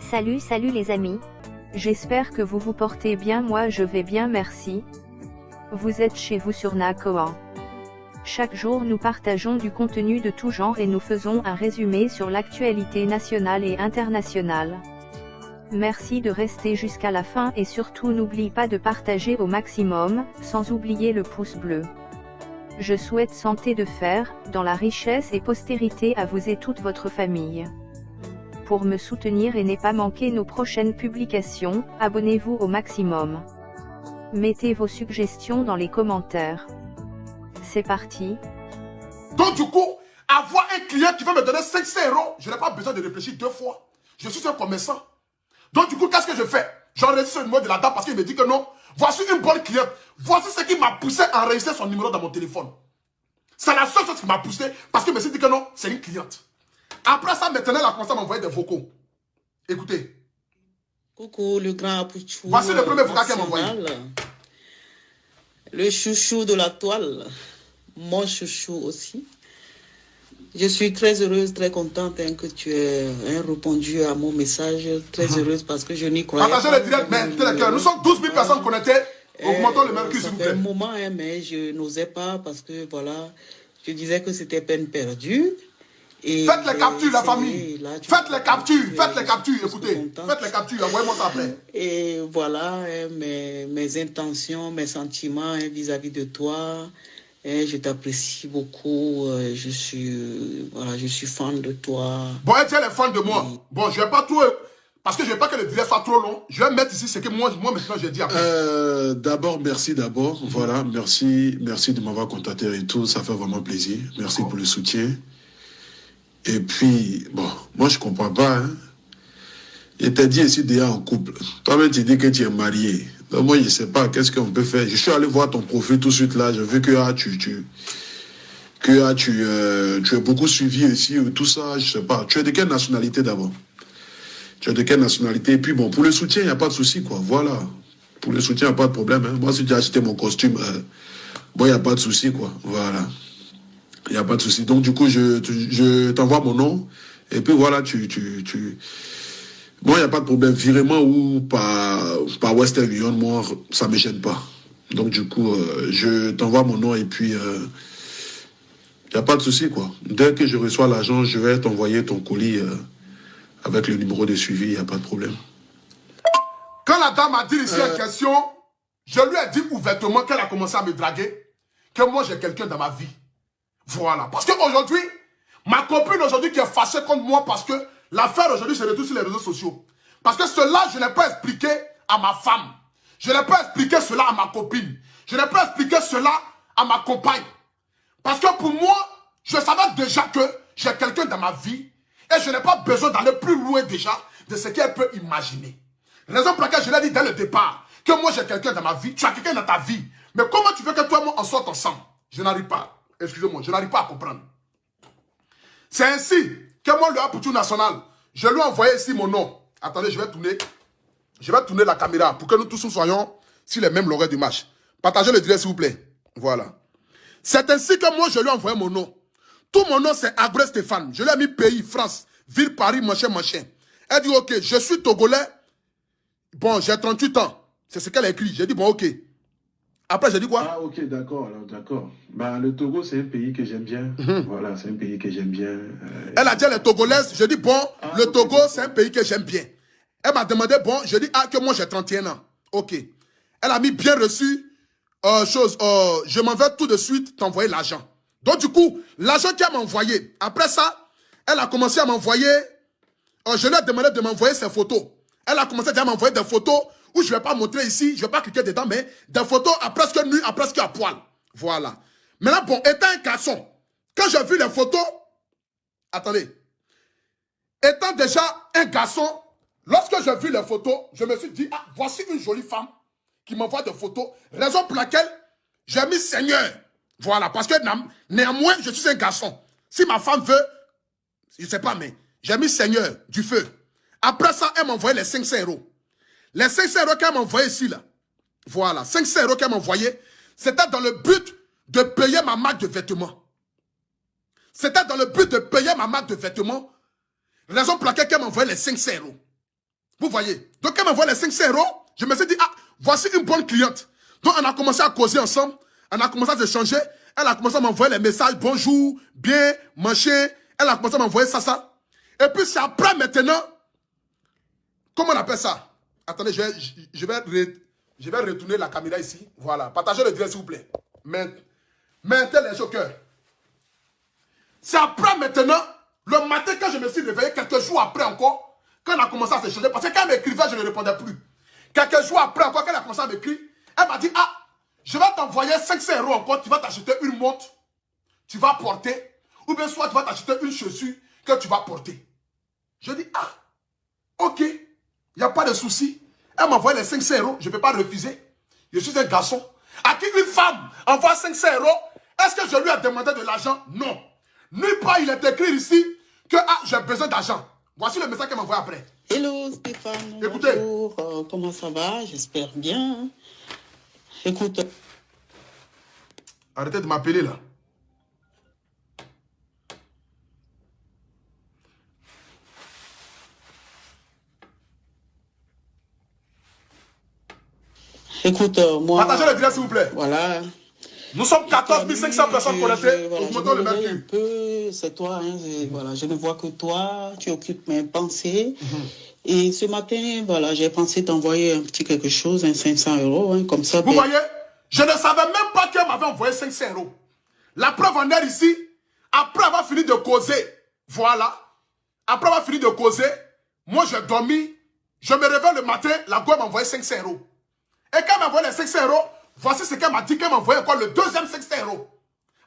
Salut les amis. J'espère que vous vous portez bien, moi je vais bien merci. Vous êtes chez vous sur Nakoa. Chaque jour nous partageons du contenu de tout genre et nous faisons un résumé sur l'actualité nationale et internationale. Merci de rester jusqu'à la fin et surtout n'oublie pas de partager au maximum, sans oublier le pouce bleu. Je souhaite santé de fer, dans la richesse et postérité à vous et toute votre famille. Pour me soutenir et ne pas manquer nos prochaines publications, abonnez-vous au maximum. Mettez vos suggestions dans les commentaires. C'est parti. Donc du coup, avoir un client qui veut me donner 500 €, je n'ai pas besoin de réfléchir deux fois. Je suis un commerçant. Donc du coup, qu'est-ce que je fais? J'enregistre le numéro de la dame parce qu'il me dit que non. Voici une bonne cliente. Voici ce qui m'a poussé à enregistrer son numéro dans mon téléphone. C'est la seule chose qui m'a poussé parce qu'il me dit que non, c'est une cliente. Après ça, maintenant, elle a commencé à m'envoyer des vocaux. Écoutez. Coucou, le grand Apouchou. Voici le premier vocal qu'elle m'a envoyé. Le chouchou de la toile. Mon chouchou aussi. Je suis très heureuse, très contente que tu aies répondu à mon message. Très heureuse parce que je n'y croyais pas. Partagez le direct, mais nous sommes 12 000 personnes connectées. Augmentons le mercure, s'il vous plaît. Ça fait un moment, mais je n'osais pas parce que voilà, je disais que c'était peine perdue. Et faites les captures, la famille. Faites les captures, écoutez. Faites les captures, envoyez-moi ça après. Et voilà mes intentions, mes sentiments vis-à-vis de toi. Et je t'apprécie beaucoup. Je suis fan de toi. Bon, elle est fan de moi. Bon, je vais pas tout... Parce que je ne veux pas que le direct soit trop long. Je vais mettre ici ce que moi maintenant j'ai dit après. D'abord, merci d'abord. Voilà, merci de m'avoir contacté et tout. Ça fait vraiment plaisir. Merci pour le soutien. Et puis, bon, moi je comprends pas. Hein. Il t'a dit ici déjà en couple. Toi-même tu dis que tu es marié. Donc moi je sais pas, qu'est-ce qu'on peut faire. Je suis allé voir ton profil tout de suite là. J'ai vu que tu es beaucoup suivi ici, tout ça, je sais pas. Tu es de quelle nationalité d'abord? Tu es de quelle nationalité? Et puis bon, pour le soutien, il n'y a pas de souci quoi. Voilà. Pour le soutien, il n'y a pas de problème. Hein. Moi si tu as acheté mon costume, bon, il n'y a pas de souci quoi. Voilà. Il n'y a pas de souci. Donc, du coup, je t'envoie mon nom. Et puis, voilà, Moi, il n'y a pas de problème. Virement ou par Western Union, moi, ça ne me gêne pas. Donc, du coup, je t'envoie mon nom et puis, il n'y a pas de souci, quoi. Dès que je reçois l'argent, je vais t'envoyer ton colis avec le numéro de suivi. Il n'y a pas de problème. Quand la dame a dit ici en question, je lui ai dit ouvertement qu'elle a commencé à me draguer, que moi, j'ai quelqu'un dans ma vie. Voilà. Parce qu'aujourd'hui, ma copine aujourd'hui qui est fâchée contre moi parce que l'affaire aujourd'hui se retrouve sur les réseaux sociaux. Parce que cela, je n'ai pas expliqué à ma femme. Je n'ai pas expliqué cela à ma copine. Je n'ai pas expliqué cela à ma compagne. Parce que pour moi, je savais déjà que j'ai quelqu'un dans ma vie et je n'ai pas besoin d'aller plus loin déjà de ce qu'elle peut imaginer. Raison pour laquelle je l'ai dit dès le départ que moi j'ai quelqu'un dans ma vie, tu as quelqu'un dans ta vie. Mais comment tu veux que toi et moi on sorte ensemble? Je n'arrive pas. Excusez-moi, je n'arrive pas à comprendre. C'est ainsi que moi, le Apouchou national, je lui ai envoyé ici mon nom. Attendez, je vais tourner la caméra pour que nous tous soyons sur les mêmes longueurs du match. Partagez le direct, s'il vous plaît. Voilà. C'est ainsi que moi, je lui ai envoyé mon nom. Tout mon nom, c'est Abré Stéphane. Je lui ai mis pays, France, ville, Paris, machin. Elle dit, ok, je suis Togolais. Bon, j'ai 38 ans. C'est ce qu'elle a écrit. J'ai dit, bon, ok. Après, j'ai dit quoi? Ah, ok, d'accord, d'accord. Bah, le Togo, c'est un pays que j'aime bien. Voilà, c'est un pays que j'aime bien. Elle a dit, elle est togolaise. Je dis, bon, le Togo, c'est un pays que j'aime bien. Elle m'a demandé, bon, je dis, ah, que moi, j'ai 31 ans. Ok. Elle a mis bien reçu, je m'en vais tout de suite t'envoyer l'argent. Donc, du coup, l'argent qu'elle m'a envoyé, après ça, elle a commencé à m'envoyer, je lui ai demandé de m'envoyer ses photos. Elle a commencé déjà à m'envoyer des photos où je ne vais pas montrer ici, je ne vais pas cliquer dedans, mais des photos à presque nu, à presque à poil. Voilà. Maintenant, bon, étant un garçon, quand j'ai vu les photos, attendez, étant déjà un garçon, lorsque j'ai vu les photos, je me suis dit, ah, voici une jolie femme qui m'envoie des photos, raison pour laquelle j'ai mis Seigneur. Voilà, parce que néanmoins, je suis un garçon. Si ma femme veut, je ne sais pas, mais j'ai mis Seigneur du feu. Après ça, elle m'a envoyé les 500 €. Les 500 € qu'elle m'a envoyé ici, là, voilà, 500 € qu'elle m'a envoyé, c'était dans le but de payer ma marque de vêtements. C'était dans le but de payer ma marque de vêtements, raison pour laquelle elle m'a envoyé les 500 €. Vous voyez. Donc, elle m'envoie les 500 €. Je me suis dit, ah, voici une bonne cliente. Donc, on a commencé à causer ensemble. On a commencé à s'échanger. Elle a commencé à m'envoyer les messages. Bonjour, bien, manger. Elle a commencé à m'envoyer ça. Et puis, c'est après maintenant. Comment on appelle ça? Attendez, je vais retourner la caméra ici. Voilà. Partagez le direct, s'il vous plaît. Mettez les au cœur. C'est après maintenant, le matin, quand je me suis réveillé, quelques jours après encore, quand on a commencé à s'échanger, parce que quand elle m'écrivait, je ne répondais plus. Quelques jours après encore, quand elle a commencé à m'écrire, elle m'a dit, ah, je vais t'envoyer 500 € encore, tu vas t'acheter une montre, tu vas porter, ou bien soit tu vas t'acheter une chaussure que tu vas porter. Je dis, ah, ok, il n'y a pas de souci. Elle m'a envoyé les 500 €, je ne peux pas refuser. Je suis un garçon. À qui une femme envoie 500 €, est-ce que je lui ai demandé de l'argent? Non. Nulle part, il est écrit ici que ah, j'ai besoin d'argent. Voici le message qu'elle m'a envoyé après. Hello Stéphane, écoutez. Bonjour, comment ça va? J'espère bien. Écoute. Arrêtez de m'appeler là. Écoute, moi... Partagez le direct s'il vous plaît. Voilà. Nous sommes 14 500 personnes connectées. Augmentons le mercure. C'est toi, hein, voilà, je ne vois que toi, tu occupes mes pensées. Et ce matin, voilà, j'ai pensé t'envoyer un petit quelque chose, un 500 €, hein, comme ça. Vous voyez, je ne savais même pas qu'elle m'avait envoyé 500 €. La preuve en est ici, après avoir fini de causer, voilà, après avoir fini de causer, moi j'ai dormi, je me réveille le matin, la gueule m'a envoyé 500 €. Et quand elle m'a envoyé les 500 €, voici ce qu'elle m'a dit, qu'elle m'a envoyé encore le deuxième 500 €.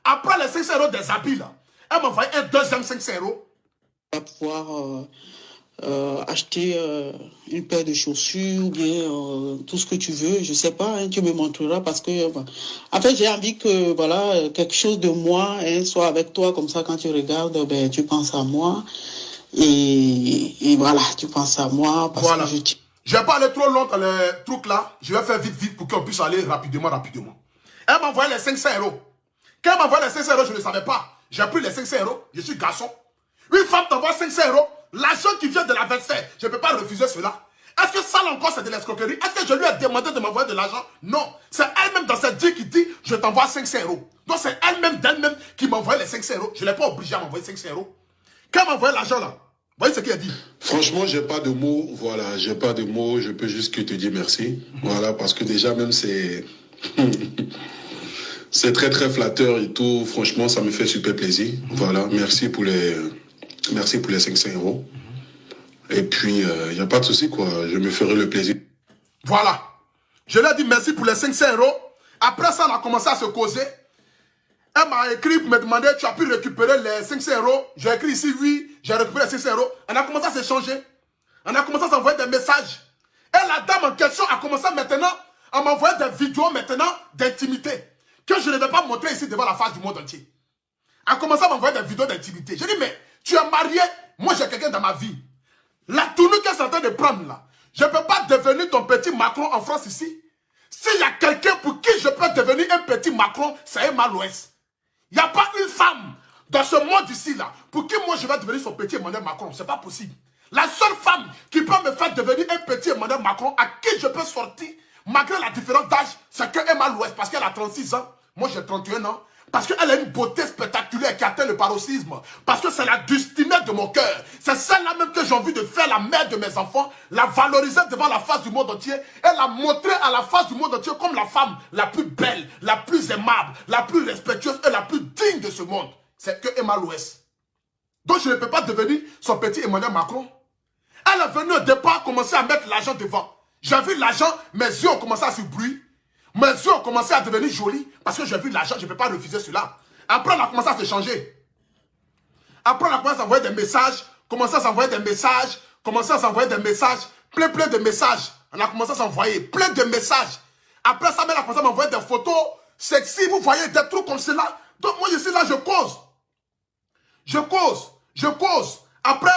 Après les 500 € des habits là, elle m'a envoyé un deuxième 500 €. On va pouvoir acheter une paire de chaussures ou bien tout ce que tu veux, je sais pas, hein, tu me montreras parce que en fait j'ai envie que voilà quelque chose de moi hein, soit avec toi, comme ça quand tu regardes ben, tu penses à moi et voilà, tu penses à moi parce voilà. Que je vais pas aller trop long dans les trucs là, je vais faire vite pour qu'on puisse aller rapidement. Elle m'a envoyé les 500 €. Quand elle m'a envoyé les 500 € je ne savais pas, j'ai pris les 500 €, je suis garçon. Une femme t'envoie 500 €, l'argent qui vient de l'adversaire, je ne peux pas refuser cela. Est-ce que ça encore c'est de l'escroquerie? Est-ce que je lui ai demandé de m'envoyer de l'argent? Non. C'est elle-même dans cette vie qui dit je t'envoie 500 €. Donc c'est elle-même d'elle-même qui m'a envoyé les 500 €. Je ne l'ai pas obligé à m'envoyer 500 €. Quand elle m'a envoyé l'argent là, vous voyez ce qu'il a dit? Franchement, j'ai pas de mots. Voilà, j'ai pas de mots. Je peux juste que te dire merci. Voilà, parce que déjà même c'est... c'est très très flatteur et tout. Franchement, ça me fait super plaisir. Voilà, merci pour les 500 €. Et puis, il n'y a pas de souci, quoi. Je me ferai le plaisir. Voilà. Je lui ai dit merci pour les 500 €. Après ça, on a commencé à se causer. Elle m'a écrit pour me demander, tu as pu récupérer les 500 €. J'ai écrit ici, oui, j'ai récupéré les 500 €. On a commencé à s'échanger. On a commencé à s'envoyer des messages. Et la dame en question a commencé maintenant à m'envoyer des vidéos maintenant d'intimité. Que je ne vais pas montrer ici devant la face du monde entier. Elle a commencé à m'envoyer des vidéos d'intimité. J'ai dit, mais tu es marié, moi j'ai quelqu'un dans ma vie. La tournure qu'elle est en train de prendre là, je ne peux pas devenir ton petit Macron en France ici. S'il y a quelqu'un pour qui je peux devenir un petit Macron, c'est Emma Loès. Il n'y a pas une femme dans ce monde ici là, pour qui moi je vais devenir son petit Emmanuel Macron. Ce n'est pas possible. La seule femme qui peut me faire devenir un petit Emmanuel Macron, à qui je peux sortir, malgré la différence d'âge, c'est que Emma Loès, parce qu'elle a 36 ans, moi j'ai 31 ans. Parce qu'elle a une beauté spectaculaire qui atteint le paroxysme. Parce que c'est la destinée de mon cœur. C'est celle-là même que j'ai envie de faire la mère de mes enfants. La valoriser devant la face du monde entier. Et la montrer à la face du monde entier comme la femme la plus belle, la plus aimable, la plus respectueuse et la plus digne de ce monde. C'est que Emma Loès. Donc je ne peux pas devenir son petit Emmanuel Macron. Elle est venue au départ commencer à mettre l'argent devant. J'ai vu l'argent, mes yeux ont commencé à se bruire. Mes yeux ont commencé à devenir jolis parce que j'ai vu l'argent, je ne peux pas refuser cela. Après, on a commencé à se changer. Après, on a commencé à s'envoyer des messages, commencé à s'envoyer des messages, commencé à s'envoyer des messages, plein de messages. On a commencé à s'envoyer plein de messages. Après ça, on a commencé à m'envoyer des photos sexy, vous voyez, des trucs comme cela. Donc moi, je suis là, je cause. Je cause. Après,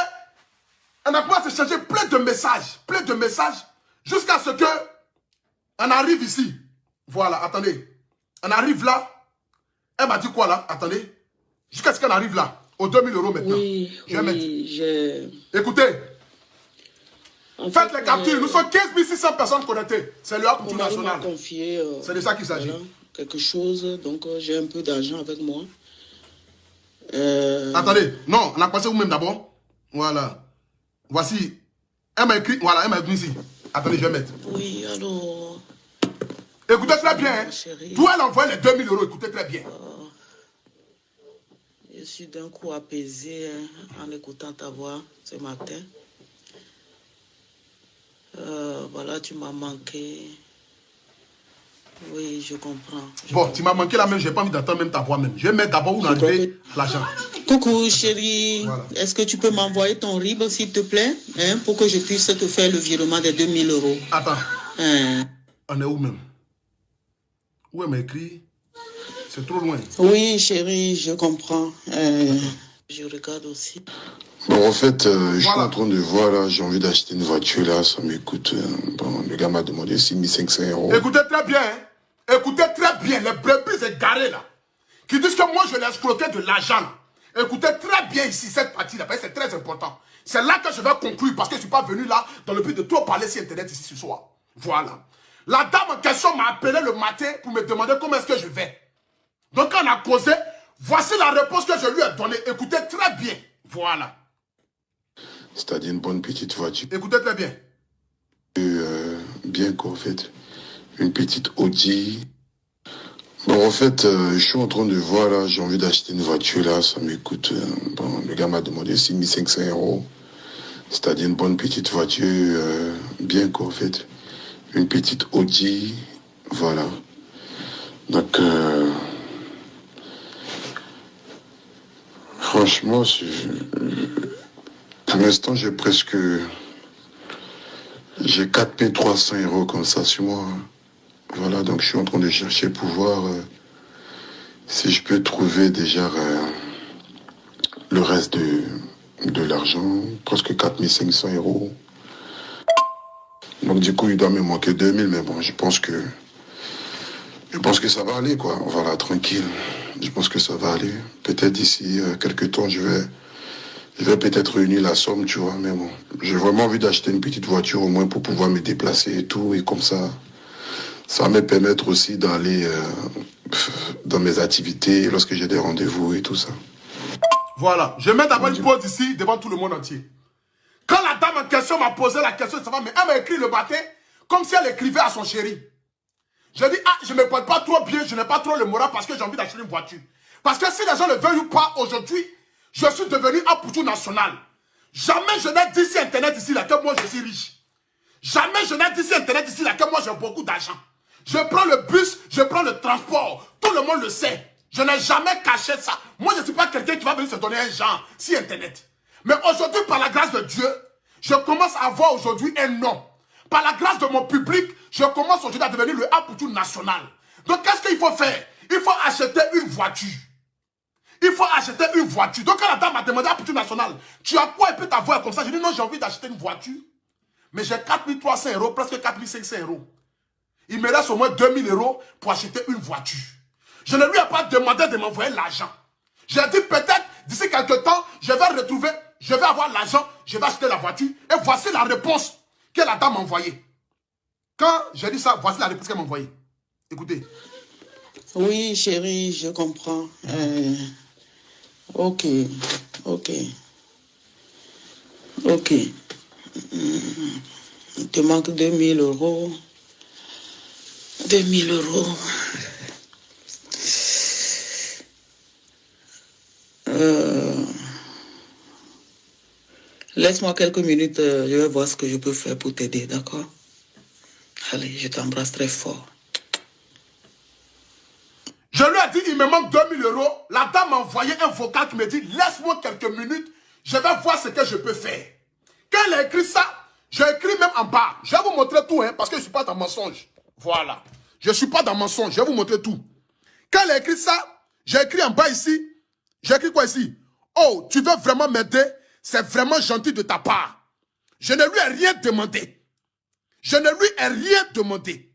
on a commencé à se changer plein de messages, jusqu'à ce que on arrive ici. Voilà, attendez. On arrive là. Elle m'a dit quoi là? Attendez. Jusqu'à ce qu'on arrive là. Aux 2000 € maintenant. Oui, je vais oui, mettre. Écoutez. Faites les captures. Nous sommes 15 600 personnes connectées. C'est le Apoutou National. C'est de ça qu'il s'agit. Voilà, quelque chose. Donc, j'ai un peu d'argent avec moi. Attendez. Non, on a passé vous-même d'abord. Voilà. Voici. Elle m'a écrit. Voilà, elle m'a écrit ici. Attendez, je vais mettre. Oui, alors... Écoutez très bien. Hein. D'où elle envoie les 2000 €. Écoutez très bien. Je suis d'un coup apaisé en écoutant ta voix ce matin. Voilà, tu m'as manqué. Oui, je comprends. Bon, tu m'as manqué là même, j'ai pas envie d'entendre même ta voix même. Je vais mettre d'abord où on arrive à l'argent. Coucou chérie, voilà. Est-ce que tu peux m'envoyer ton RIB s'il te plaît, hein, pour que je puisse te faire le virement des 2000 €. Attends, on est où même? Où elle m'a écrit? C'est trop loin. Oui chérie, je comprends. Je regarde aussi. Bon, en fait, je suis en train de voir là, j'ai envie d'acheter une voiture là, ça m'écoute. Bon, le gars m'a demandé 6500 €. Écoutez très bien, hein. Écoutez très bien, les brebis égarés là, qui disent que moi je l'ai escroqué de l'argent. Écoutez très bien ici, cette partie là, c'est très important. C'est là que je vais conclure parce que je ne suis pas venu là dans le but de trop parler sur Internet ici ce soir. Voilà. La dame en question m'a appelé le matin pour me demander comment est-ce que je vais. Donc on a causé, voici la réponse que je lui ai donnée. Écoutez très bien. Voilà. C'est-à-dire une bonne petite voiture. Écoutez très bien. Bien quoi, en fait. Une petite Audi. Bon, en fait, je suis en train de voir là, j'ai envie d'acheter une voiture là, ça m'écoute. Bon, le gars m'a demandé 6500 €. C'est-à-dire une bonne petite voiture, bien quoi, en fait. Une petite Audi. Voilà. Donc, franchement, pour l'instant, j'ai 4300 € comme ça sur moi. Voilà, donc je suis en train de chercher pour voir si je peux trouver déjà le reste de l'argent, presque 4500 €. Donc du coup, il doit me manquer 2000, mais bon, je pense que ça va aller, quoi. Voilà, tranquille. Je pense que ça va aller. Peut-être d'ici quelques temps, je vais peut-être réunir la somme, tu vois, mais bon. J'ai vraiment envie d'acheter une petite voiture au moins pour pouvoir me déplacer et tout, et comme ça va me permettre aussi d'aller dans mes activités lorsque j'ai des rendez-vous et tout ça. Voilà, je mets d'abord une pause ici devant tout le monde entier. Quand la dame en question m'a posé la question de savoir, mais elle m'a écrit le matin comme si elle écrivait à son chéri. J'ai dit, je ne me porte pas trop bien, je n'ai pas trop le moral parce que j'ai envie d'acheter une voiture. Parce que si les gens le veulent ou pas, aujourd'hui, je suis devenu Apoutou National. Jamais je n'ai dit sur Internet ici là que moi je suis riche. Jamais je n'ai dit sur Internet ici là que moi j'ai beaucoup d'argent. Je prends le bus, je prends le transport. Tout le monde le sait. Je n'ai jamais caché ça. Moi, je ne suis pas quelqu'un qui va venir se donner un genre sur Internet. Mais aujourd'hui, par la grâce de Dieu, je commence à avoir aujourd'hui un nom. Par la grâce de mon public, je commence aujourd'hui à devenir le Apoutou National. Donc, qu'est-ce qu'il faut faire? Il faut acheter une voiture. Il faut acheter une voiture. Donc, quand la dame m'a demandé Apoutou National, tu as quoi et puis ta voix comme ça? J'ai dit non, j'ai envie d'acheter une voiture. Mais j'ai 4300 €, presque 4500 €. Il me reste au moins 2000 € pour acheter une voiture. Je ne lui ai pas demandé de m'envoyer l'argent. J'ai dit peut-être d'ici quelques temps, je vais avoir l'argent, je vais acheter la voiture. Et voici la réponse que la dame m'a envoyée. Quand j'ai dit ça, voici la réponse qu'elle m'a envoyée. Écoutez. Oui, chérie, je comprends. Ok. Il te manque 2000 €. 2000 €. Laisse-moi quelques minutes, je vais voir ce que je peux faire pour t'aider, d'accord? Allez, je t'embrasse très fort. Je lui ai dit, il me manque 2000 €. La dame m'a envoyé un vocal qui me dit, laisse-moi quelques minutes, je vais voir ce que je peux faire. Quand elle a écrit ça, j'ai écrit même en bas. Je vais vous montrer tout, hein, parce que je ne suis pas dans mensonge. Voilà. Je ne suis pas dans mensonge, je vais vous montrer tout. Quand elle a écrit ça, j'ai écrit en bas ici. J'ai écrit quoi ici? Oh, tu veux vraiment m'aider? C'est vraiment gentil de ta part. Je ne lui ai rien demandé. Je ne lui ai rien demandé.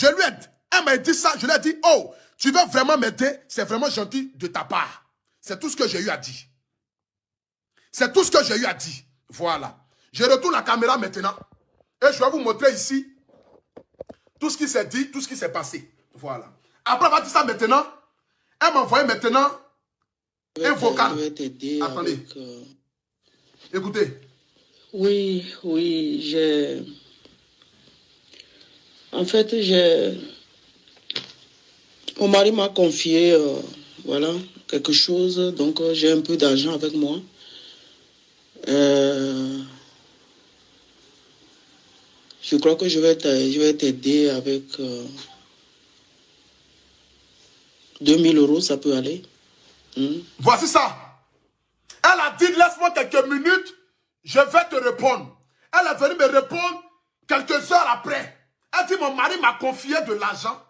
Elle m'a dit ça, je lui ai dit, oh, tu veux vraiment m'aider? C'est vraiment gentil de ta part. C'est tout ce que j'ai eu à dire. C'est tout ce que j'ai eu à dire. Voilà. Je retourne la caméra maintenant. Et je vais vous montrer ici tout ce qui s'est dit, tout ce qui s'est passé. Voilà. Après avoir dit ça maintenant, elle m'a envoyé maintenant un vocal. Je vais t'aider. Attendez. Avec, Écoutez. Oui, j'ai... En fait, j'ai... Mon mari m'a confié, voilà, quelque chose. Donc, j'ai un peu d'argent avec moi. Je crois que je vais t'aider avec 2000 €, ça peut aller. Voici ça. Elle a dit, laisse-moi quelques minutes, je vais te répondre. Elle est venue me répondre quelques heures après. Elle dit, mon mari m'a confié de l'argent.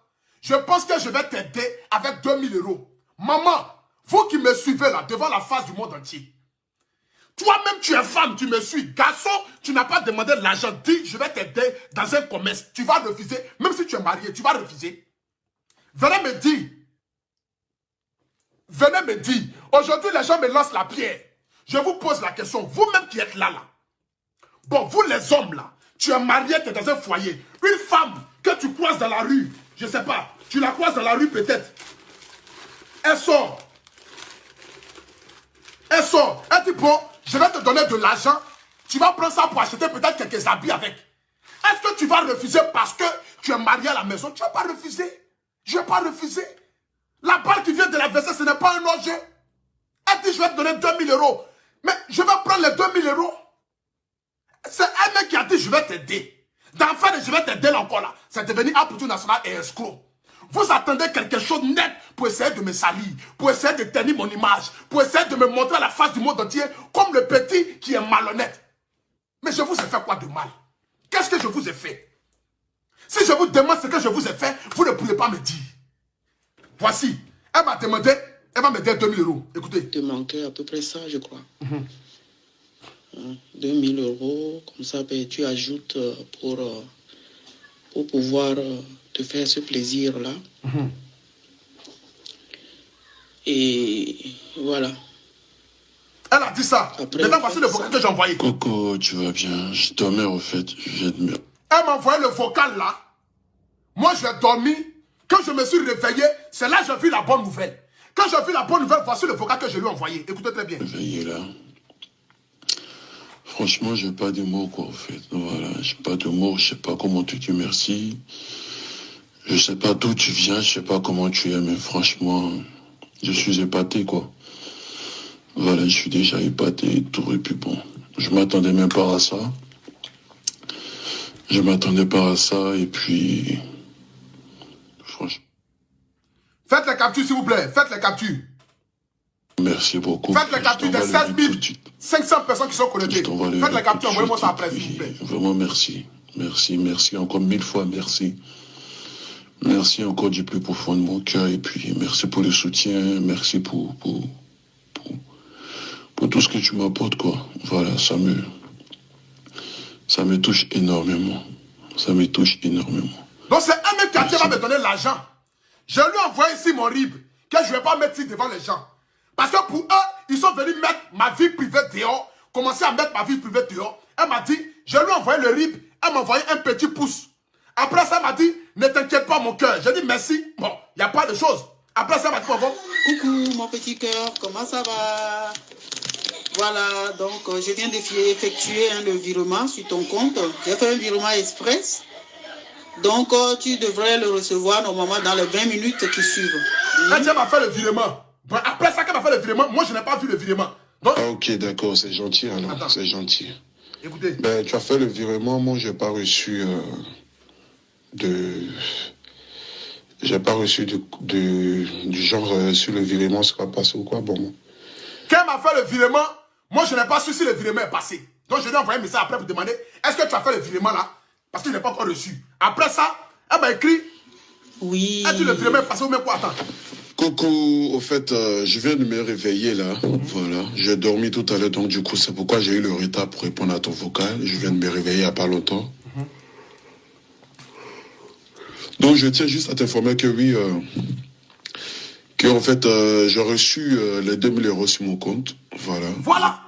Je pense que je vais t'aider avec 2000 €. Maman, vous qui me suivez là, devant la face du monde entier. Toi-même, tu es femme, tu me suis. Garçon, tu n'as pas demandé de l'argent. Dis, je vais t'aider dans un commerce. Tu vas refuser. Même si tu es marié, tu vas refuser. Venez me dire. Venez me dire. Aujourd'hui, les gens me lancent la pierre. Je vous pose la question. Vous-même qui êtes là. Bon, vous les hommes là, tu es marié, tu es dans un foyer. Une femme que tu croises dans la rue, je ne sais pas, tu la croises dans la rue peut-être. Elle sort. Elle sort. Elle dit, bon, je vais te donner de l'argent. Tu vas prendre ça pour acheter peut-être quelques habits avec. Est-ce que tu vas refuser parce que tu es marié à la maison? Tu ne vas pas refuser. Je ne vais pas refuser. La balle qui vient de la verser, ce n'est pas un enjeu. Elle dit, je vais te donner 2000 €. Mais je vais prendre les 2000 €. C'est elle-même qui a dit, je vais t'aider. D'enfin, je vais t'aider encore là. C'est devenu Apoutou National et escroc. Vous attendez quelque chose de net pour essayer de me salir, pour essayer de tenir mon image, pour essayer de me montrer à la face du monde entier comme le petit qui est malhonnête. Mais je vous ai fait quoi de mal? Qu'est-ce que je vous ai fait? Si je vous demande ce que je vous ai fait, vous ne pouvez pas me dire. Voici, elle m'a demandé, elle va me donner 2000 €. Écoutez. Il te manquait à peu près ça, je crois. 2000 €, comme ça, ben, tu ajoutes pour pouvoir te faire ce plaisir-là. Et voilà. Elle a dit ça. Après, maintenant, voici le vocal que j'ai envoyé. Coco, tu vas bien? Je dormais au fait, je viens de me... Elle m'a envoyé le vocal là. Moi, j'ai dormi. Quand je me suis réveillé, c'est là que j'ai vu la bonne nouvelle. Quand j'ai vu la bonne nouvelle, voici le vocal que je lui ai envoyé. Écoutez très bien. Réveillé là. Franchement, j'ai pas de mots quoi, en fait. Voilà, j'ai pas de mots, je sais pas comment te dire merci. Je sais pas d'où tu viens, je sais pas comment tu es, mais franchement, je suis épaté quoi. Voilà, je suis déjà épaté et tout, et puis bon, je m'attendais même pas à ça. Je m'attendais pas à ça, et puis... Franchement... Faites les captures, s'il vous plaît. Faites les captures. Merci beaucoup. Faites les captures des 16 500 personnes qui sont connectées. Faites les captures, envoyez-moi ça après, s'il vous plaît. Vraiment, merci. Merci, encore 1000 fois, merci. Merci encore du plus profond de mon cœur, et puis merci pour le soutien, merci pour tout ce que tu m'apportes, quoi. Voilà, ça me touche énormément. Ça me touche énormément. Donc c'est un mec qui va me donner l'argent. Je lui ai envoyé ici mon RIB, que je ne vais pas mettre ici devant les gens. Parce que pour eux, ils sont venus mettre ma vie privée dehors, commencer à mettre ma vie privée dehors. Elle m'a dit, je lui ai envoyé le RIB, elle m'a envoyé un petit pouce. Après ça, elle m'a dit, ne t'inquiète pas mon cœur. J'ai dit merci, bon, il n'y a pas de chose. Après ça, elle m'a dit, bon. Coucou mon petit cœur, comment ça va? Voilà, donc je viens d'effectuer le virement sur ton compte. J'ai fait un virement express. Donc tu devrais le recevoir normalement dans les 20 minutes qui suivent. Quand elle m'a fait le virement, bon, après ça qu'elle m'a fait le virement, moi je n'ai pas vu le virement. Donc... Ah ok, d'accord, c'est gentil alors, c'est gentil. Écoutez. Ben, tu as fait le virement, moi je n'ai pas reçu J'ai pas reçu du genre sur le virement sera passé ou quoi, bon. Quand elle m'a fait le virement, moi je n'ai pas su si le virement est passé. Donc je lui ai envoyé un message après pour demander, est-ce que tu as fait le virement là? Parce que je n'ai pas encore reçu. Après ça, elle m'a écrit, oui. Est-ce que le virement est passé ou même quoi? Attends. Coco, au fait, je viens de me réveiller là, voilà. J'ai dormi tout à l'heure, donc du coup c'est pourquoi j'ai eu le retard pour répondre à ton vocal. Je viens de me réveiller il n'y a pas longtemps. Donc je tiens juste à t'informer que oui, que en fait j'ai reçu les 2000 € sur mon compte, voilà. Voilà.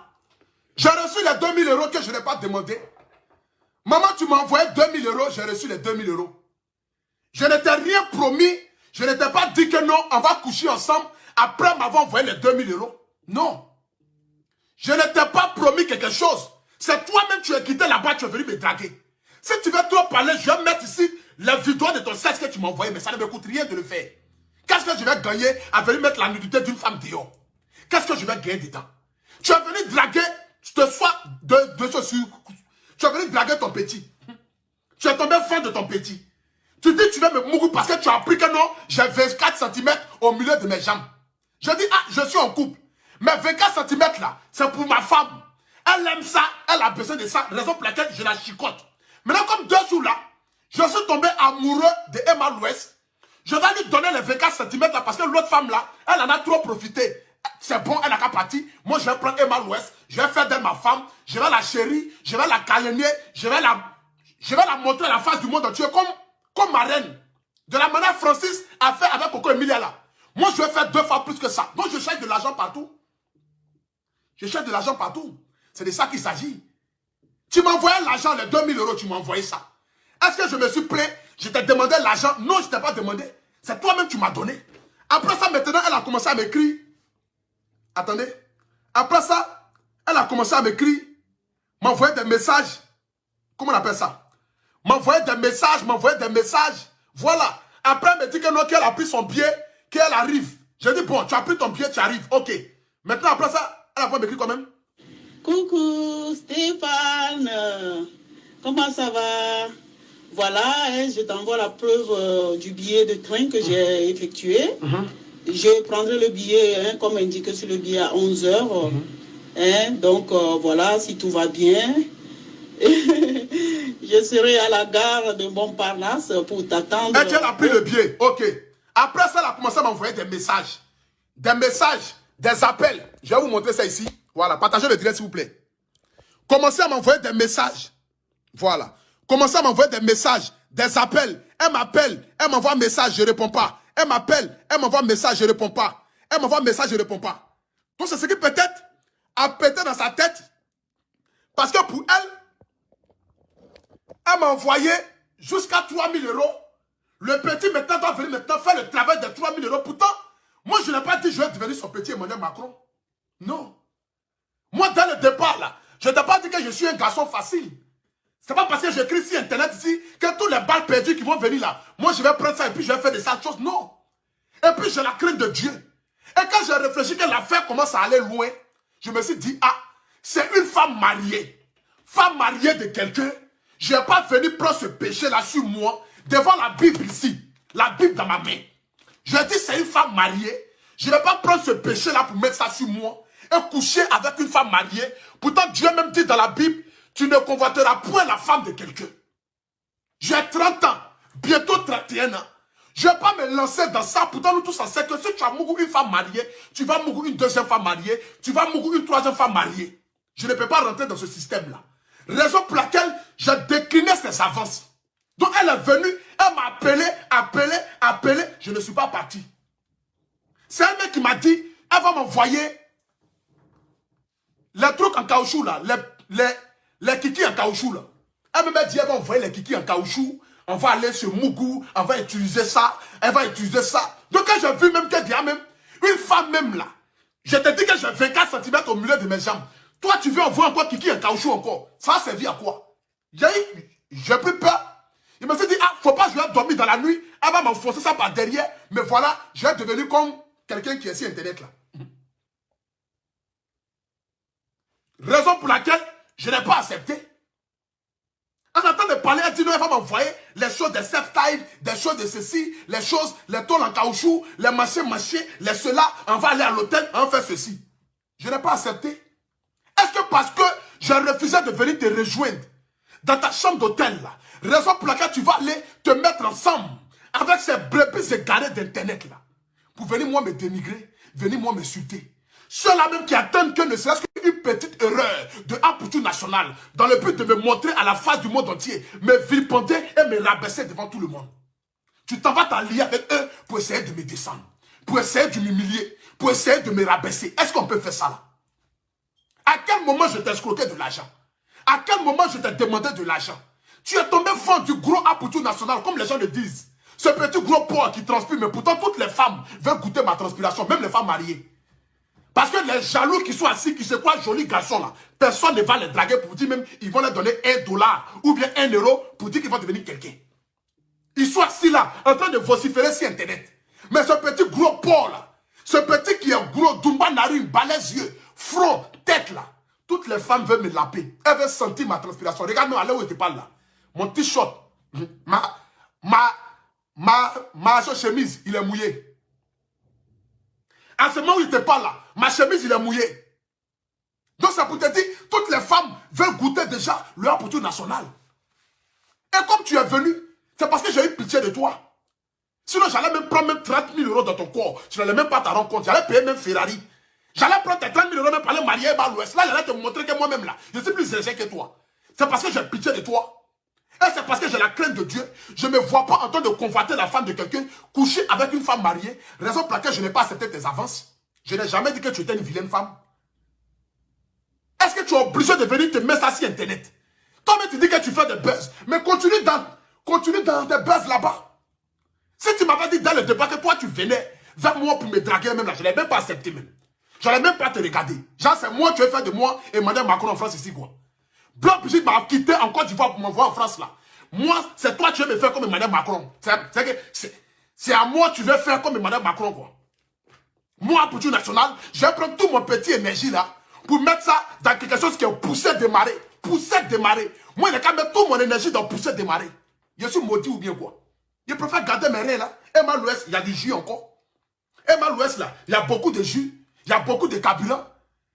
J'ai reçu les les 2000 euros que je n'ai pas demandé. Maman, tu m'as envoyé 2000 euros, j'ai reçu les 2000 euros. Je ne t'ai rien promis, je ne t'ai pas dit que non, on va coucher ensemble après m'avoir envoyé les 2000 euros. Non. Je ne t'ai pas promis quelque chose. C'est toi-même qui es quitté là-bas, tu es venu me draguer. Si tu veux trop parler, je vais mettre ici la vidéo de ton sexe que tu m'as envoyé, mais ça ne me coûte rien de le faire. Qu'est-ce que je vais gagner à venir mettre la nudité d'une femme dehors? Qu'est-ce que je vais gagner dedans? Tu es venu draguer, tu es venu draguer ton petit. Tu es tombé fan de ton petit. Tu dis tu vas me mourir parce que tu as appris que non, j'ai 24 cm au milieu de mes jambes. Je dis, ah, je suis en couple. Mais 24 cm là, c'est pour ma femme. Elle aime ça, elle a besoin de ça, raison pour laquelle je la chicote. Maintenant, comme 2 jours là, je suis tombé amoureux de Emma Louest. Je vais lui donner les 24 cm là parce que l'autre femme là, elle en a trop profité. C'est bon, elle n'a qu'à partir. Moi, je vais prendre Emma Louest, je vais faire d'elle ma femme, je vais la chérir, je vais la câliner, je vais la montrer à la face du monde entier comme ma reine. De la manière Francis a fait avec Coco Emilia là. Moi, je vais faire 2 fois plus que ça. Donc, je cherche de l'argent partout. Je cherche de l'argent partout. C'est de ça qu'il s'agit. Tu m'as envoyé l'argent, les 2000 euros, tu m'as envoyé ça. Est-ce que je me suis plaint? Je t'ai demandé l'argent? Non, je ne t'ai pas demandé. C'est toi-même qui m'as donné. Après ça, maintenant, elle a commencé à m'écrire. Attendez. Après ça, elle a commencé à m'écrire, m'envoyer des messages. Comment on appelle ça? M'envoyer des messages. Voilà. Après, elle me dit que non, qu'elle a pris son billet, qu'elle arrive. J'ai dit, bon, tu as pris ton billet, tu arrives. Ok. Maintenant, après ça, elle a pas m'écrit quand même. Coucou Stéphane, comment ça va? Voilà, hein, je t'envoie la preuve du billet de train que j'ai effectué. Je prendrai le billet, hein, comme indiqué sur le billet, à 11 h. Hein, donc voilà, si tout va bien, je serai à la gare de Montparnasse pour t'attendre. Et tu as pris le billet, ok. Après ça, elle a commencé à m'envoyer des messages. Des appels. Je vais vous montrer ça ici. Voilà, partagez le direct s'il vous plaît. Commencez à m'envoyer des messages. Voilà. Commencez à m'envoyer des messages, des appels. Elle m'appelle, elle m'envoie un message, je ne réponds pas. Elle m'appelle, elle m'envoie un message, je ne réponds pas. Elle m'envoie un message, je ne réponds pas. Donc c'est ce qui peut-être a pété dans sa tête. Parce que pour elle, elle m'a envoyé jusqu'à 3000 euros. Le petit maintenant doit venir maintenant faire le travail de 3000 euros. Pourtant, moi je n'ai pas dit que je vais devenir son petit Emmanuel Macron. Non. Moi dès le départ là, je ne t'ai pas dit que je suis un garçon facile. C'est pas parce que j'écris sur internet ici que tous les balles perdues qui vont venir là, moi je vais prendre ça et puis je vais faire de sales choses. Non. Et puis j'ai la crainte de Dieu. Et quand j'ai réfléchi que l'affaire commence à aller loin, je me suis dit, ah, c'est une femme mariée de quelqu'un. Je n'ai pas venu prendre ce péché là sur moi, devant la Bible ici, la Bible dans ma main. Je dis, c'est une femme mariée. Je ne vais pas prendre ce péché là pour mettre ça sur moi et coucher avec une femme mariée. Pourtant Dieu même dit dans la Bible, tu ne convoiteras point la femme de quelqu'un. J'ai 30 ans, bientôt 31 ans. Je ne vais pas me lancer dans ça. Pourtant, nous tous on sait que si tu as mouru une femme mariée, tu vas mourir une deuxième femme mariée, tu vas mourir une troisième femme mariée. Je ne peux pas rentrer dans ce système-là. Raison pour laquelle j'ai décliné ses avances. Donc, elle est venue, elle m'a appelé, je ne suis pas parti. C'est elle-même qui m'a dit, elle va m'envoyer les trucs en caoutchouc là, les kikis en caoutchouc là. Elle m'a dit, elle va envoyer les kikis en caoutchouc, on va aller sur Mougou, on va utiliser ça, elle va utiliser ça. Donc quand j'ai vu même qu'elle dit, même, une femme même là, je te dis que j'ai 24 cm au milieu de mes jambes. Toi tu veux envoyer encore kiki en caoutchouc encore. Ça a servi à quoi? J'ai pris peur. Il me s'est dit, ah, faut pas que je vais dormir dans la nuit, elle va m'enfoncer ça par derrière, mais voilà, je vais devenir comme quelqu'un qui est sur internet là. Raison pour laquelle je n'ai pas accepté. En attendant de parler, elle dit non, elle va m'envoyer les choses de self-tide, des choses de ceci, les choses, les tôles en caoutchouc, les machins, les cela, on va aller à l'hôtel, on fait ceci. Je n'ai pas accepté. Est-ce que parce que j'ai refusé de venir te rejoindre dans ta chambre d'hôtel là, raison pour laquelle tu vas aller te mettre ensemble avec ces brebis égarés d'internet là, pour venir moi me dénigrer, venir moi m'insulter. Ceux-là même qui attendent que ne serait-ce qu'une petite erreur de Amputu national dans le but de me montrer à la face du monde entier, me vilipender et me rabaisser devant tout le monde. Tu t'en vas t'allier avec eux pour essayer de me descendre, pour essayer de m'humilier, pour essayer de me rabaisser. Est-ce qu'on peut faire ça là? À quel moment je t'ai escroqué de l'argent? À quel moment je t'ai demandé de l'argent? Tu es tombé fort du gros Apoutou national, comme les gens le disent. Ce petit gros porc qui transpire, mais pourtant toutes les femmes veulent goûter ma transpiration, même les femmes mariées. Parce que les jaloux qui sont assis, qui se croient jolis garçons là, personne ne va les draguer pour dire même, ils vont leur donner $1 ou bien 1 euro pour dire qu'ils vont devenir quelqu'un. Ils sont assis là, en train de vociférer sur Internet. Mais ce petit gros porc là, ce petit qui est gros, Dumba narine, balèze yeux, front, tête là, toutes les femmes veulent me laper. Elles veulent sentir ma transpiration. Regarde-moi, allez où tu parles là. Mon t-shirt, ma chemise, il est mouillé. À ce moment où il te parle là, ma chemise, il est mouillé. Donc ça pour te dire, toutes les femmes veulent goûter déjà le Apoutou national. Et comme tu es venu, c'est parce que j'ai eu pitié de toi. Sinon, j'allais même prendre même 30 000 € dans ton corps. Tu n'allais même pas te rendre compte. J'allais payer même Ferrari. J'allais prendre tes 30 000 € même pour aller marier à l'Ouest. Là, j'allais te montrer que moi-même là, je suis plus riche que toi. C'est parce que j'ai pitié de toi. Et c'est parce que j'ai la crainte de Dieu. Je ne me vois pas en train de convoiter la femme de quelqu'un, coucher avec une femme mariée, raison pour laquelle je n'ai pas accepté tes avances. Je n'ai jamais dit que tu étais une vilaine femme. Est-ce que tu es obligé de venir te mettre ça sur Internet? Toi-même, tu dis que tu fais des buzz. Mais continue dans tes buzz là-bas. Si tu m'avais dit dans le débat que toi, tu venais vers moi pour me draguer même là, je n'allais même pas accepté même. Je n'allais même pas te regarder. Genre, c'est moi, tu veux faire de moi et Madame Macron en France ici, quoi. Blanc Brigitte m'a quitté en Côte d'Ivoire pour m'envoyer en France là. Moi, c'est toi, tu veux me faire comme Madame Macron. C'est à moi, tu veux faire comme Madame Macron, quoi. Moi, pour tout national, je vais prendre tout mon petit énergie là pour mettre ça dans quelque chose qui est poussé démarrer. Poussé démarrer. Moi, il n'y a qu'à mettre toute mon énergie dans poussé démarrer. Je suis maudit ou bien quoi? Je préfère garder mes reins là. Et mal l'ouest, il y a du jus encore. Et mal l'ouest là, il y a beaucoup de jus. Il y a beaucoup de carburant.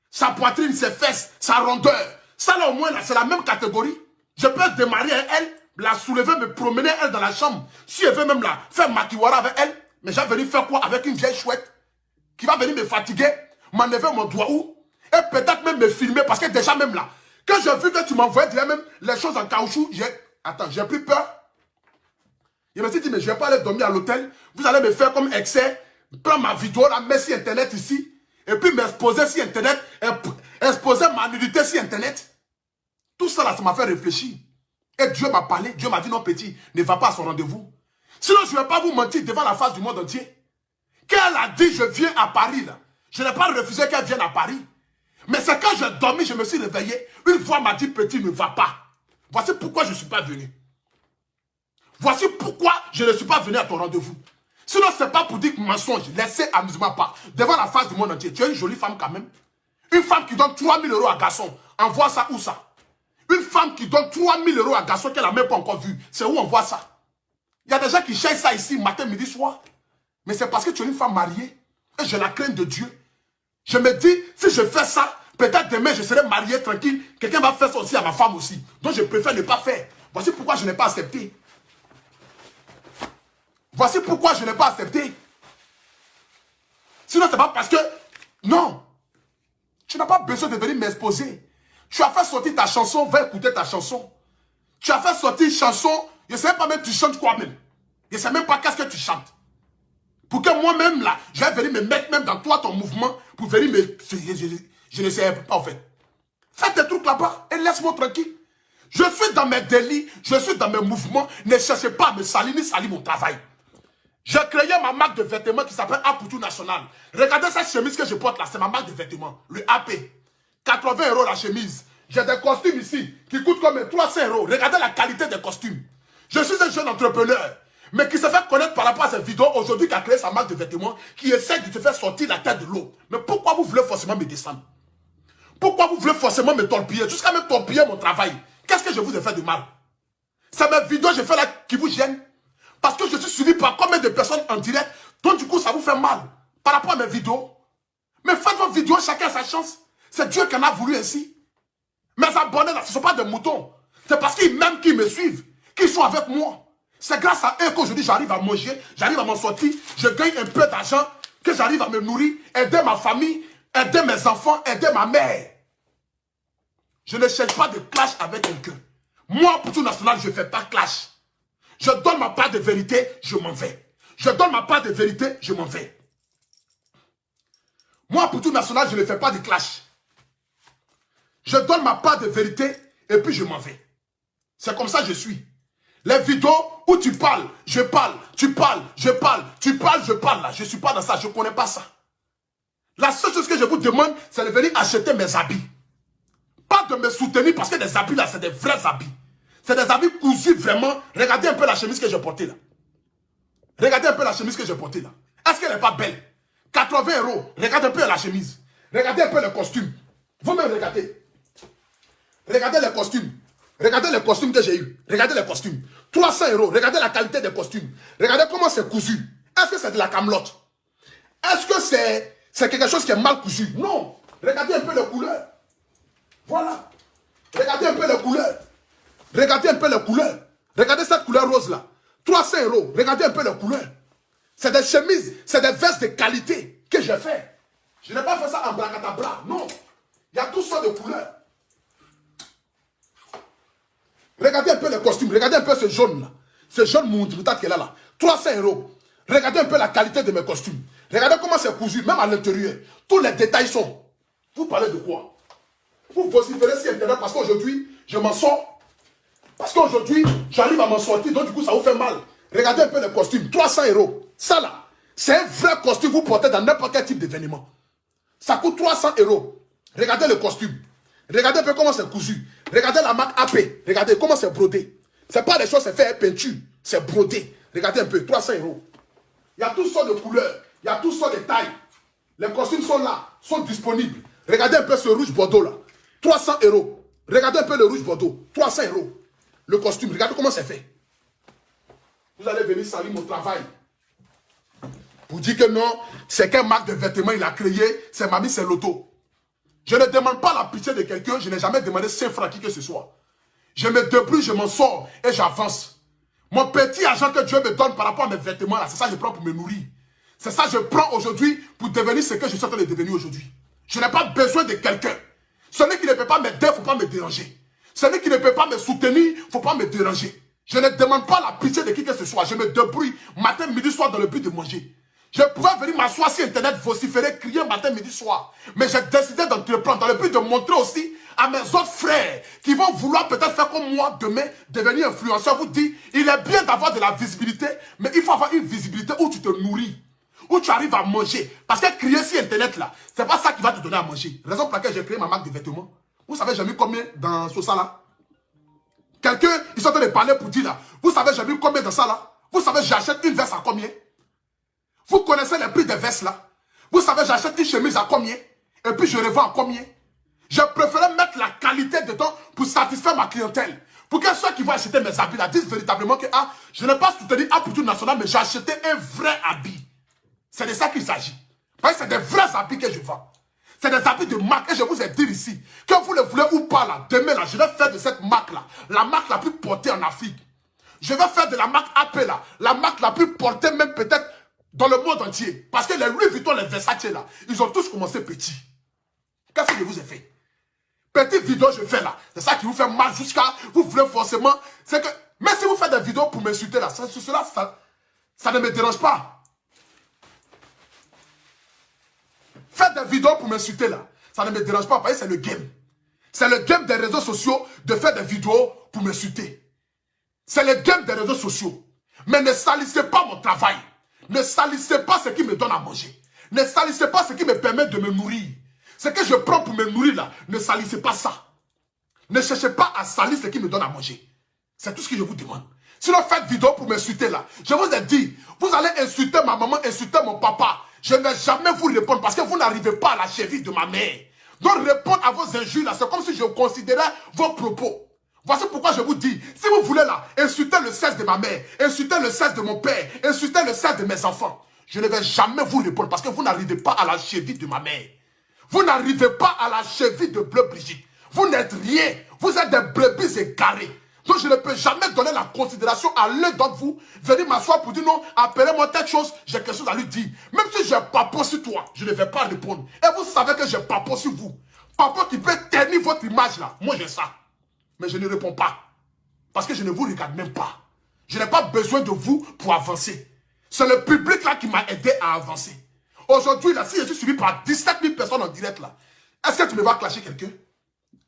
Sa poitrine, ses fesses, sa rondeur. Ça là au moins là, c'est la même catégorie. Je peux démarrer avec elle, la soulever, me promener elle dans la chambre. Si elle veut même là, faire makiwara avec elle. Mais j'ai venu faire quoi avec une vieille chouette qui va venir me fatiguer, m'enlever mon doigt où, et peut-être même me filmer, parce que déjà même là, quand j'ai vu que tu m'envoyais déjà même les choses en caoutchouc, j'ai pris peur. Je me suis dit, mais je ne vais pas aller dormir à l'hôtel, vous allez me faire comme excès, prendre ma vidéo, la mettre sur Internet ici, et puis m'exposer sur Internet, exposer ma nudité sur Internet. Tout ça là, ça m'a fait réfléchir. Et Dieu m'a parlé, Dieu m'a dit, non petit, ne va pas à son rendez-vous. Sinon, je ne vais pas vous mentir devant la face du monde entier. Quand elle a dit, je viens à Paris, là, je n'ai pas refusé qu'elle vienne à Paris. Mais c'est quand j'ai dormi, je me suis réveillé. Une voix m'a dit, petit, ne va pas. Voici pourquoi je ne suis pas venu. Voici pourquoi je ne suis pas venu à ton rendez-vous. Sinon, ce n'est pas pour dire mensonge. Laissez amusement pas. Devant la face du monde entier, tu es une jolie femme quand même. Une femme qui donne 3 000 € à garçon. Envoie ça où ça? Une femme qui donne 3 000 € à garçon qu'elle n'a même pas encore vu. C'est où on voit ça? Il y a des gens qui cherchent ça ici, matin, midi, soir. Mais c'est parce que tu es une femme mariée. Et j'ai la crainte de Dieu. Je me dis, si je fais ça, peut-être demain je serai marié tranquille. Quelqu'un va faire ça aussi à ma femme aussi. Donc je préfère ne pas faire. Voici pourquoi je n'ai pas accepté. Voici pourquoi je n'ai pas accepté. Sinon, c'est pas parce que... Non. Tu n'as pas besoin de venir m'exposer. Tu as fait sortir ta chanson, va écouter ta chanson. Tu as fait sortir une chanson, je ne sais pas même tu chantes quoi même. Je ne sais même pas qu'est-ce que tu chantes. Pour que moi-même là, je vais venir me mettre même dans toi ton mouvement, pour venir me... Je ne sais pas en fait. Fais tes trucs là-bas et laisse-moi tranquille. Je suis dans mes délits, je suis dans mes mouvements. Ne cherchez pas à me salir ni salir mon travail. J'ai créé ma marque de vêtements qui s'appelle Apoutou National. Regardez cette chemise que je porte là, c'est ma marque de vêtements. Le AP. 80 € la chemise. J'ai des costumes ici qui coûtent comme 300 €. Regardez la qualité des costumes. Je suis un jeune entrepreneur, mais qui se fait connaître par rapport à cette vidéo aujourd'hui, qui a créé sa marque de vêtements, qui essaie de te faire sortir la tête de l'eau. Mais pourquoi vous voulez forcément me descendre? Pourquoi vous voulez forcément me torpiller? Jusqu'à me torpiller mon travail. Qu'est-ce que je vous ai fait de mal? C'est mes vidéos que je fais là qui vous gênent. Parce que je suis suivi par combien de personnes en direct, donc du coup ça vous fait mal par rapport à mes vidéos. Mais faites vos vidéos, chacun a sa chance. C'est Dieu qui en a voulu ainsi. Mes abonnés là, ce ne sont pas des moutons. C'est parce qu'ils m'aiment, qu'ils me suivent, qu'ils sont avec moi. C'est grâce à eux qu'aujourd'hui j'arrive à manger, j'arrive à m'en sortir, je gagne un peu d'argent, que j'arrive à me nourrir, aider ma famille, aider mes enfants, aider ma mère. Je ne cherche pas de clash avec quelqu'un. Moi, pour tout national, je ne fais pas clash. Je donne ma part de vérité, je m'en vais. Je donne ma part de vérité, je m'en vais. Moi, pour tout national, je ne fais pas de clash. Je donne ma part de vérité et puis je m'en vais. C'est comme ça que je suis. Les vidéos où tu parles, je parle, tu parles, je parle, tu parles, je parle là. Je ne suis pas dans ça, je ne connais pas ça. La seule chose que je vous demande, c'est de venir acheter mes habits. Pas de me soutenir parce que les habits là, c'est des vrais habits. C'est des habits cousus vraiment. Regardez un peu la chemise que j'ai portée là. Regardez un peu la chemise que j'ai portée là. Est-ce qu'elle n'est pas belle? 80 €. Regardez un peu la chemise. Regardez un peu le costume. Vous-même regardez. Regardez les costumes. Regardez les costumes que j'ai eu. Regardez les costumes. 300 €. Regardez la qualité des costumes. Regardez comment c'est cousu. Est-ce que c'est de la camelote? Est-ce que c'est quelque chose qui est mal cousu? Non. Regardez un peu les couleurs. Voilà. Regardez un peu les couleurs. Regardez un peu les couleurs. Regardez cette couleur rose là. 300 €. Regardez un peu les couleurs. C'est des chemises, c'est des vestes de qualité que j'ai fait. Je n'ai pas fait ça en bracadabra. Non. Il y a toutes sortes de couleurs. Regardez un peu les costumes. Regardez un peu ce jaune là. Ce jaune moutarde qu'elle a là. 300 €. Regardez un peu la qualité de mes costumes. Regardez comment c'est cousu, même à l'intérieur. Tous les détails sont. Vous parlez de quoi? Vous vociférez sur Internet parce qu'aujourd'hui, je m'en sors. Parce qu'aujourd'hui, j'arrive à m'en sortir. Donc du coup, ça vous fait mal. Regardez un peu les costumes. 300 €. Ça là, c'est un vrai costume que vous portez dans n'importe quel type d'événement. Ça coûte 300 €. Regardez le costume. Regardez un peu comment c'est cousu. Regardez la marque AP. Regardez comment c'est brodé. Ce n'est pas des choses, c'est fait avec peinture. C'est brodé. Regardez un peu, 300 €. Il y a toutes sortes de couleurs. Il y a toutes sortes de tailles. Les costumes sont là, sont disponibles. Regardez un peu ce rouge bordeaux là. 300 €. Regardez un peu le rouge bordeaux. 300 €. Le costume, regardez comment c'est fait. Vous allez venir saluer mon travail. Vous dites que non, c'est quelle marque de vêtements il a créé. C'est Mami, c'est l'auto. Je ne demande pas la pitié de quelqu'un. Je n'ai jamais demandé 5 francs qui que ce soit. Je me débrouille, je m'en sors et j'avance. Mon petit argent que Dieu me donne par rapport à mes vêtements, là, c'est ça que je prends pour me nourrir. C'est ça que je prends aujourd'hui pour devenir ce que je suis en train de devenir aujourd'hui. Je n'ai pas besoin de quelqu'un. Celui qui ne peut pas m'aider, il ne faut pas me déranger. Celui qui ne peut pas me soutenir, il ne faut pas me déranger. Je ne demande pas la pitié de qui que ce soit. Je me débrouille matin, midi, soir dans le but de manger. Je pouvais venir m'asseoir sur Internet, vociférer, crier matin, midi, soir. Mais j'ai décidé d'entreprendre dans le but de montrer aussi à mes autres frères qui vont vouloir peut-être faire comme moi demain, devenir influenceur. Vous dire, il est bien d'avoir de la visibilité, mais il faut avoir une visibilité où tu te nourris, où tu arrives à manger. Parce que crier sur Internet là, c'est pas ça qui va te donner à manger. Raison pour laquelle j'ai créé ma marque de vêtements. Vous savez, j'ai mis combien dans ce ça là? Quelqu'un, ils sont en train de parler pour dire là. Vous savez, j'ai mis combien dans ça là? Vous savez, j'achète une veste à combien? Vous connaissez les prix des vestes là? Vous savez, j'achète une chemise à combien? Et puis je revends à combien? Je préfère mettre la qualité dedans pour satisfaire ma clientèle. Pour que ceux qui vont acheter mes habits là disent véritablement que ah, je n'ai pas soutenu Apoutou National, mais j'ai acheté un vrai habit. C'est de ça qu'il s'agit. Parce que c'est des vrais habits que je vends. C'est des habits de marque. Et je vous ai dit ici, que vous le voulez ou pas là, demain là, je vais faire de cette marque là, la marque la plus portée en Afrique. Je vais faire de la marque AP là, la marque la plus portée même peut-être dans le monde entier. Parce que les Louis Vuitton, les Versace là, ils ont tous commencé petits. Qu'est-ce que je vous ai fait? Petite vidéo je fais là. C'est ça qui vous fait mal jusqu'à... Vous voulez forcément... C'est que... Mais si vous faites des vidéos pour m'insulter là, ça ne me dérange pas. Faites des vidéos pour m'insulter là. Ça ne me dérange pas parce que c'est le game. C'est le game des réseaux sociaux de faire des vidéos pour m'insulter. C'est le game des réseaux sociaux. Mais ne salissez pas mon travail. Ne salissez pas ce qui me donne à manger. Ne salissez pas ce qui me permet de me nourrir. Ce que je prends pour me nourrir là, ne salissez pas ça. Ne cherchez pas à salir ce qui me donne à manger. C'est tout ce que je vous demande. Sinon faites vidéo pour m'insulter là. Je vous ai dit, vous allez insulter ma maman, insulter mon papa. Je ne vais jamais vous répondre parce que vous n'arrivez pas à la cheville de ma mère. Donc répondre à vos injures là, c'est comme si je considérais vos propos. Voici pourquoi je vous dis, si vous voulez là, insulter le sexe de ma mère, insulter le sexe de mon père, insulter le sexe de mes enfants, je ne vais jamais vous répondre parce que vous n'arrivez pas à la cheville de ma mère. Vous n'arrivez pas à la cheville de Bleu Brigitte. Vous n'êtes rien. Vous êtes des brebis égarés. Donc je ne peux jamais donner la considération à l'un d'entre vous, venir m'asseoir pour dire non, appelez-moi telle chose, j'ai quelque chose à lui dire. Même si j'ai papo sur toi, je ne vais pas répondre. Et vous savez que j'ai papo sur vous. Papo qui peut ternir votre image là. Moi j'ai ça. Mais je ne réponds pas. Parce que je ne vous regarde même pas. Je n'ai pas besoin de vous pour avancer. C'est le public là qui m'a aidé à avancer. Aujourd'hui, là, si je suis suivi par 17 000 personnes en direct, là, est-ce que tu me vas clasher quelqu'un?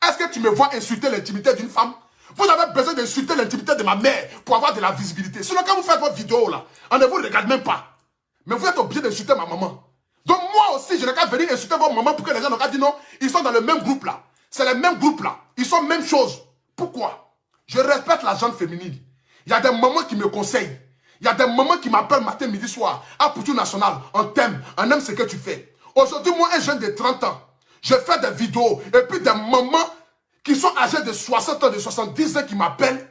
Est-ce que tu me vois insulter l'intimité d'une femme? Vous avez besoin d'insulter l'intimité de ma mère pour avoir de la visibilité. Sinon, quand vous faites votre vidéo là, on ne vous regarde même pas. Mais vous êtes obligé d'insulter ma maman. Donc moi aussi, je n'ai qu'à venir insulter votre maman pour que les gens n'ont qu'à dire non, ils sont dans le même groupe là. C'est le même groupe là. Ils sont même chose. Pourquoi? Je respecte la gente féminine. Il y a des mamans qui me conseillent. Il y a des mamans qui m'appellent matin, midi, soir. Ah, pour tout national, on t'aime, on aime ce que tu fais. Aujourd'hui, moi, un jeune de 30 ans, je fais des vidéos. Et puis des mamans qui sont âgées de 60 ans, de 70 ans qui m'appellent.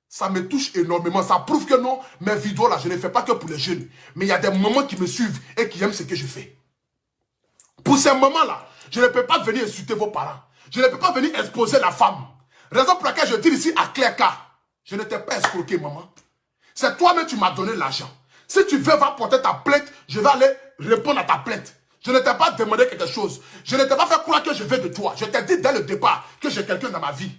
Ça me touche énormément. Ça prouve que non, mes vidéos là, je ne les fais pas que pour les jeunes. Mais il y a des mamans qui me suivent et qui aiment ce que je fais. Pour ces mamans-là, je ne peux pas venir insulter vos parents. Je ne peux pas venir exposer la femme. Raison pour laquelle je dis ici à clair cas, je ne t'ai pas escroqué, maman. C'est toi-même qui m'as donné l'argent. Si tu veux, va porter ta plainte, je vais aller répondre à ta plainte. Je ne t'ai pas demandé quelque chose. Je ne t'ai pas fait croire que je veux de toi. Je t'ai dit dès le départ que j'ai quelqu'un dans ma vie.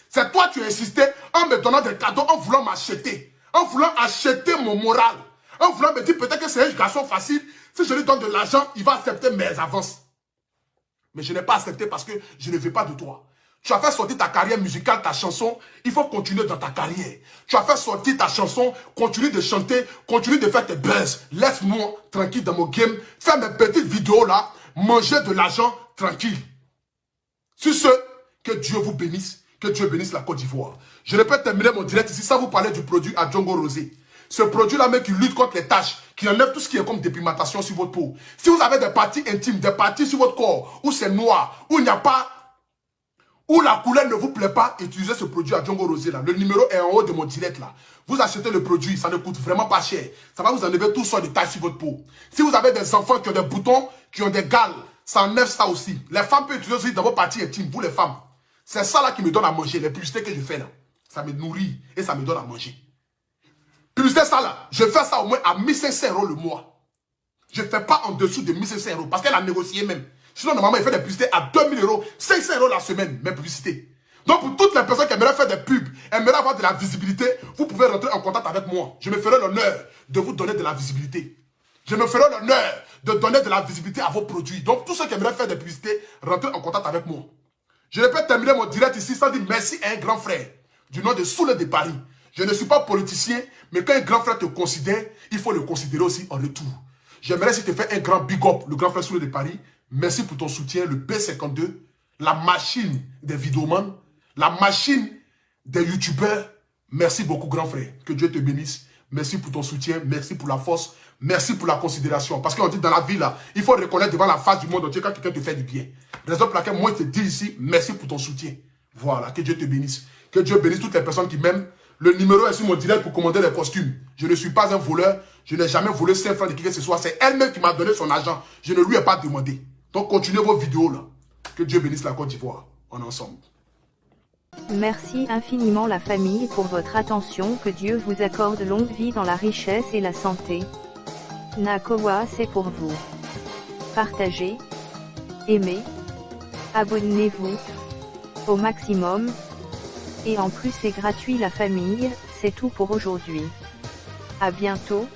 C'est toi qui as insisté en me donnant des cadeaux, en voulant m'acheter. En voulant acheter mon moral. En voulant me dire peut-être que c'est un garçon facile. Si je lui donne de l'argent, il va accepter mes avances. Mais je n'ai pas accepté parce que je ne veux pas de toi. Tu as fait sortir ta carrière musicale, ta chanson. Il faut continuer dans ta carrière. Tu as fait sortir ta chanson. Continue de chanter. Continue de faire tes buzz. Laisse-moi tranquille dans mon game. Faire mes petites vidéos là. Manger de l'argent tranquille. Sur ce, que Dieu vous bénisse. Que Dieu bénisse la Côte d'Ivoire. Je ne peux terminer mon direct ici sans vous parler du produit à Djongo Rosé. Ce produit-là, même qui lutte contre les taches, qui enlève tout ce qui est comme dépigmentation sur votre peau. Si vous avez des parties intimes, des parties sur votre corps, où c'est noir, où il n'y a pas, où la couleur ne vous plaît pas, utilisez ce produit à Djongo Rosé là. Le numéro est en haut de mon direct là. Vous achetez le produit, ça ne coûte vraiment pas cher. Ça va vous enlever tout sortes de taches sur votre peau. Si vous avez des enfants qui ont des boutons, qui ont des gales, ça enlève ça aussi. Les femmes peuvent utiliser aussi dans vos parties intimes, vous les femmes. C'est ça là qui me donne à manger, les publicités que je fais là. Ça me nourrit et ça me donne à manger. Publicité ça là, je fais ça au moins à 1500 € le mois. Je ne fais pas en dessous de 1500 € parce qu'elle a négocié même. Sinon normalement il fait des publicités à 2000 €, 500 € la semaine, mes publicités. Donc pour toutes les personnes qui aimeraient faire des pubs, aimeraient avoir de la visibilité, vous pouvez rentrer en contact avec moi. Je me ferai l'honneur de vous donner de la visibilité. Je me ferai l'honneur de donner de la visibilité à vos produits. Donc tous ceux qui aimeraient faire des publicités, rentrez en contact avec moi. Je ne peux terminer mon direct ici sans dire merci à un grand frère du nom de Soule de Paris. Je ne suis pas politicien, mais quand un grand frère te considère, il faut le considérer aussi en retour. J'aimerais si tu fais un grand big up, le grand frère Soule de Paris. Merci pour ton soutien, le B52, la machine des vidéomans, la machine des youtubeurs. Merci beaucoup grand frère, que Dieu te bénisse. Merci pour ton soutien, merci pour la force, merci pour la considération. Parce qu'on dit dans la vie là, il faut reconnaître devant la face du monde entier quand quelqu'un te fait du bien. Raison pour laquelle moi je te dis ici, merci pour ton soutien. Voilà, que Dieu te bénisse. Que Dieu bénisse toutes les personnes qui m'aiment. Le numéro est sur mon direct pour commander les costumes. Je ne suis pas un voleur, je n'ai jamais volé 5 francs de qui que ce soit. C'est elle-même qui m'a donné son argent. Je ne lui ai pas demandé. Donc continuez vos vidéos là. Que Dieu bénisse la Côte d'Ivoire. On est ensemble. Merci infiniment la famille pour votre attention. Que Dieu vous accorde longue vie dans la richesse et la santé. Nakowa, c'est pour vous. Partagez, aimez, abonnez-vous au maximum. Et en plus c'est gratuit la famille, c'est tout pour aujourd'hui. À bientôt.